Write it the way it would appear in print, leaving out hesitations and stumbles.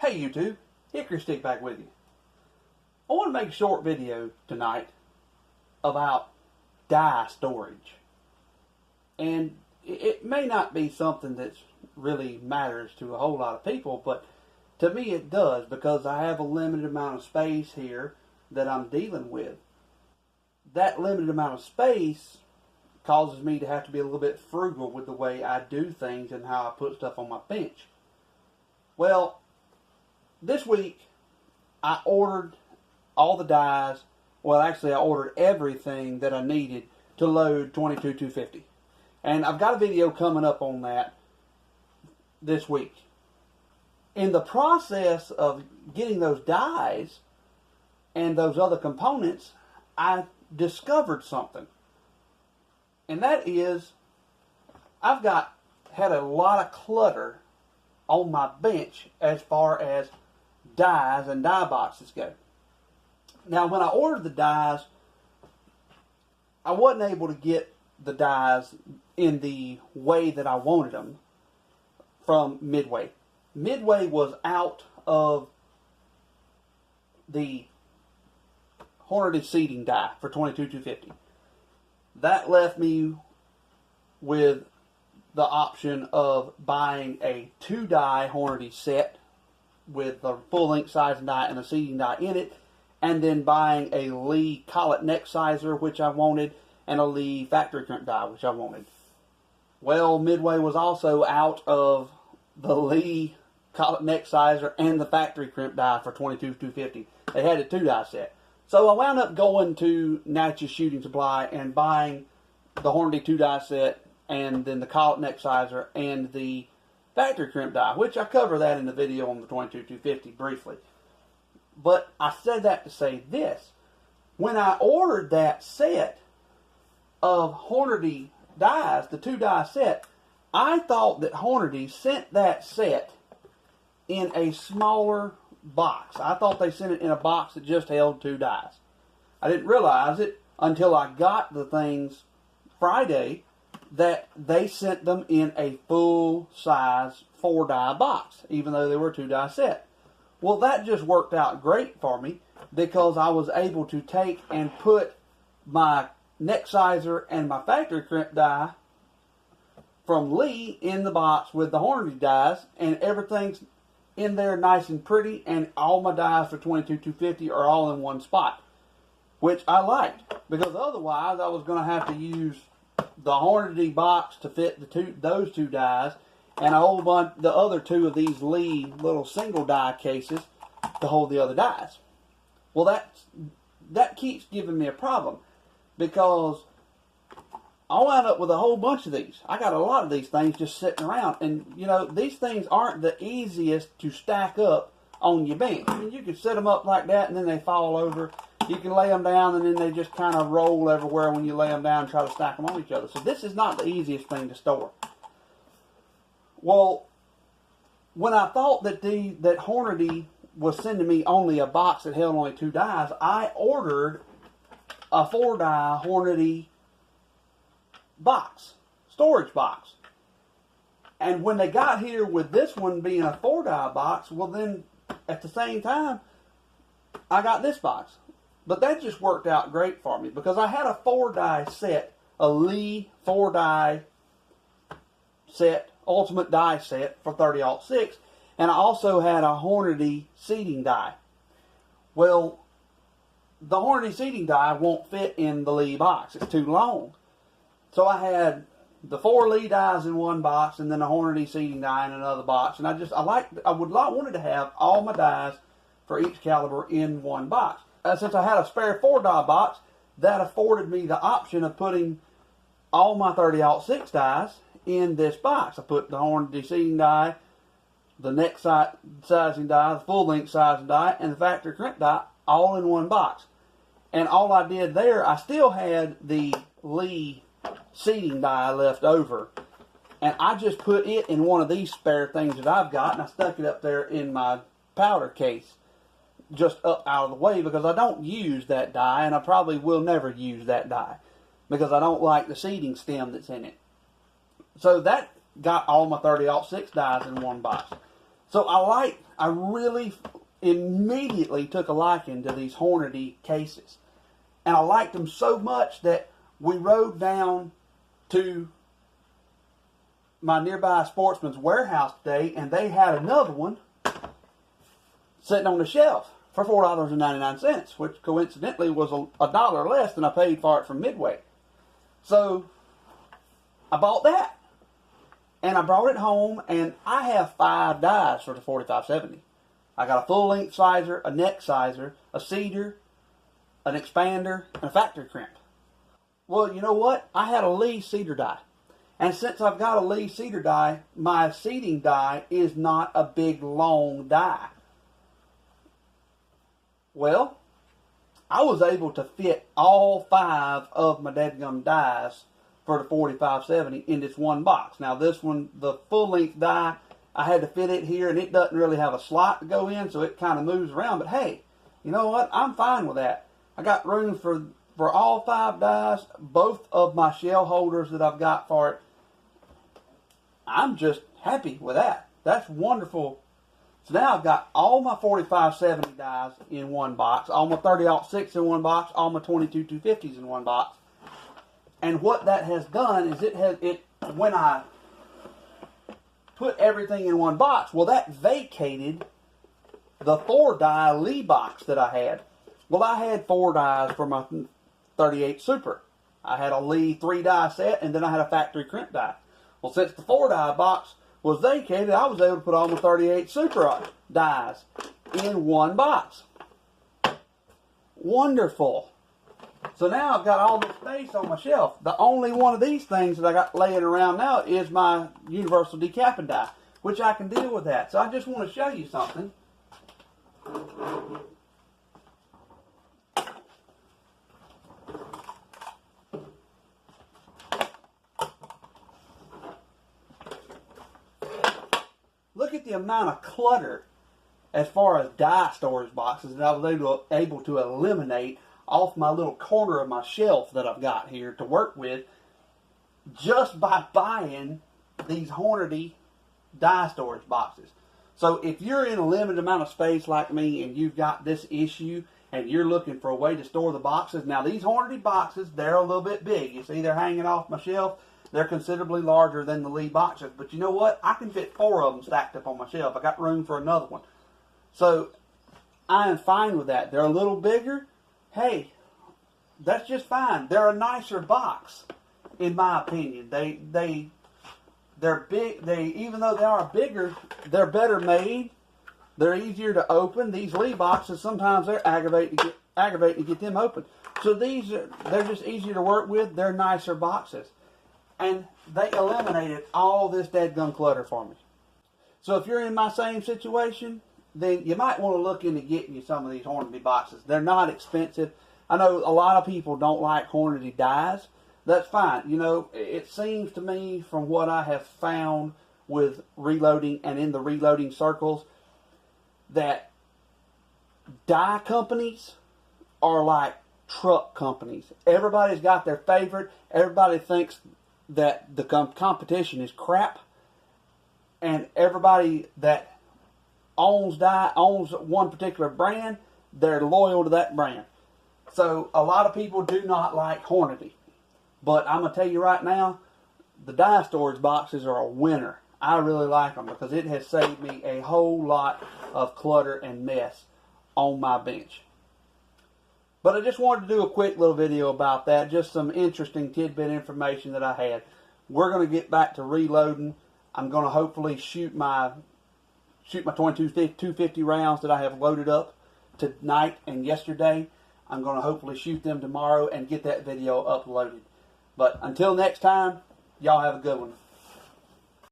Hey YouTube, Hickory Stick back with you. I want to make a short video tonight about die storage. And it may not be something that really matters to a whole lot of people, but to me it does, because I have a limited amount of space here that I'm dealing with. That limited amount of space causes me to have to be a little bit frugal with the way I do things and how I put stuff on my bench. Well, this week, I ordered all the dies. Well, actually, I ordered everything that I needed to load 22250. And I've got a video coming up on that this week. In the process of getting those dies and those other components, I discovered something. And that is, I've had a lot of clutter on my bench as far as dies and die boxes go. Now, when I ordered the dies, I wasn't able to get the dies in the way that I wanted them from Midway. Midway was out of the Hornady seating die for 22250. That left me with the option of buying a 2-die Hornady set with the full length size die and a seating die in it, and then buying a Lee collet neck sizer, which I wanted, and a Lee factory crimp die, which I wanted. Well, Midway was also out of the Lee collet neck sizer and the factory crimp die for 22250. They had a 2-die set. So I wound up going to Natchez Shooting Supply and buying the Hornady 2-die set, and then the collet neck sizer and the factory crimp die, which I cover that in the video on the 22250 briefly. But I said that to say this. When I ordered that set of Hornady dies, the 2-die set, I thought that Hornady sent that set in a smaller box. I thought they sent it in a box that just held 2 dies. I didn't realize it until I got the things Friday that they sent them in a full-size 4-die box, even though they were a 2-die set. Well, that just worked out great for me, because I was able to take and put my neck sizer and my factory crimp die from Lee in the box with the Hornady dies, and everything's in there nice and pretty, and all my dies for 22250 are all in one spot, which I liked, because otherwise I was going to have to use the Hornady box to fit those 2 dies, and a whole bunch, the other 2 of these Lee little single die cases to hold the other dies. Well, that keeps giving me a problem, because I wound up with a whole bunch of these. I got a lot of these things just sitting around, and you know, these things aren't the easiest to stack up on your bench. I mean, you can set them up like that and then they fall over. You can lay them down and then they just kind of roll everywhere when you lay them down and try to stack them on each other. So this is not the easiest thing to store. Well, when I thought that Hornady was sending me only a box that held only 2 dies, I ordered a 4-die Hornady box, storage box. And when they got here with this one being a 4-die box, well then at the same time I got this box. But that just worked out great for me, because I had a 4-die set, a Lee 4-die set, ultimate die set for 30-06, and I also had a Hornady seating die. Well, the Hornady seating die won't fit in the Lee box. It's too long. So I had the 4 Lee dies in one box, and then a Hornady seating die in another box. And I wanted to have all my dies for each caliber in one box. Since I had a spare 4-die box, that afforded me the option of putting all my 30-06 dies in this box. I put the Hornady seating die, the neck sizing die, the full length sizing die, and the factory crimp die all in one box. And all I did there, I still had the Lee seating die left over, and I just put it in one of these spare things that I've got, and I stuck it up there in my powder case, just up out of the way, because I don't use that die, and I probably will never use that die, because I don't like the seating stem that's in it. So that got all my 30-06 dies in one box. So I really immediately took a liking to these Hornady cases. And I liked them so much that we rode down to my nearby Sportsman's Warehouse today, and they had another one sitting on the shelf for $4.99, which coincidentally was a dollar less than I paid for it from Midway. So I bought that, and I brought it home, and I have 5 dies for the 4570. I got a full length sizer, a neck sizer, a cedar, an expander, and a factory crimp. Well, you know what? I had a Lee cedar die. And since I've got a Lee cedar die, my seating die is not a big, long die. Well, I was able to fit all 5 of my dadgum dies for the 4570 in this one box. Now this one, the full length die, I had to fit it here, and it doesn't really have a slot to go in, so it kind of moves around. But hey, you know what? I'm fine with that. I got room for all 5 dies, both of my shell holders that I've got for it. I'm just happy with that. That's wonderful. So now I've got all my 4570 dies in one box, all my 30-06 in one box, all my 22-250s in one box. And what that has done is when I put everything in one box, well, that vacated the 4-die Lee box that I had. Well, I had 4 dies for my 38 Super. I had a Lee 3-die set, and then I had a factory crimp die. Well, since the 4-die box was vacated, I was able to put all my 38 Super dies in one box. Wonderful. So now I've got all this space on my shelf. The only one of these things that I got laying around now is my Universal Decapping die, which I can deal with that. So I just want to show you something. Look at the amount of clutter as far as die storage boxes that I was able to eliminate off my little corner of my shelf that I've got here to work with just by buying these Hornady die storage boxes. So if you're in a limited amount of space like me and you've got this issue and you're looking for a way to store the boxes, now these Hornady boxes, they're a little bit big. You see they're hanging off my shelf. They're considerably larger than the Lee boxes. But you know what? I can fit 4 of them stacked up on my shelf. I got room for another one. So I am fine with that. They're a little bigger. Hey, that's just fine. They're a nicer box, in my opinion. They're big. Even though they are bigger, they're better made. They're easier to open. These Lee boxes, sometimes they're aggravating to get them open. So they're just easier to work with. They're nicer boxes. And they eliminated all this dadgum clutter for me. So if you're in my same situation, then you might want to look into getting you some of these Hornady boxes. They're not expensive. I know a lot of people don't like Hornady dies. That's fine. You know, it seems to me from what I have found with reloading and in the reloading circles that die companies are like truck companies. Everybody's got their favorite. Everybody thinks that the competition is crap, and everybody that owns one particular brand, they're loyal to that brand. So a lot of people do not like Hornady, but I'm gonna tell you right now, the die storage boxes are a winner. I really like them because it has saved me a whole lot of clutter and mess on my bench. But I just wanted to do a quick little video about that. Just some interesting tidbit information that I had. We're going to get back to reloading. I'm going to hopefully shoot my 22-250 rounds that I have loaded up tonight and yesterday. I'm going to hopefully shoot them tomorrow and get that video uploaded. But until next time, y'all have a good one.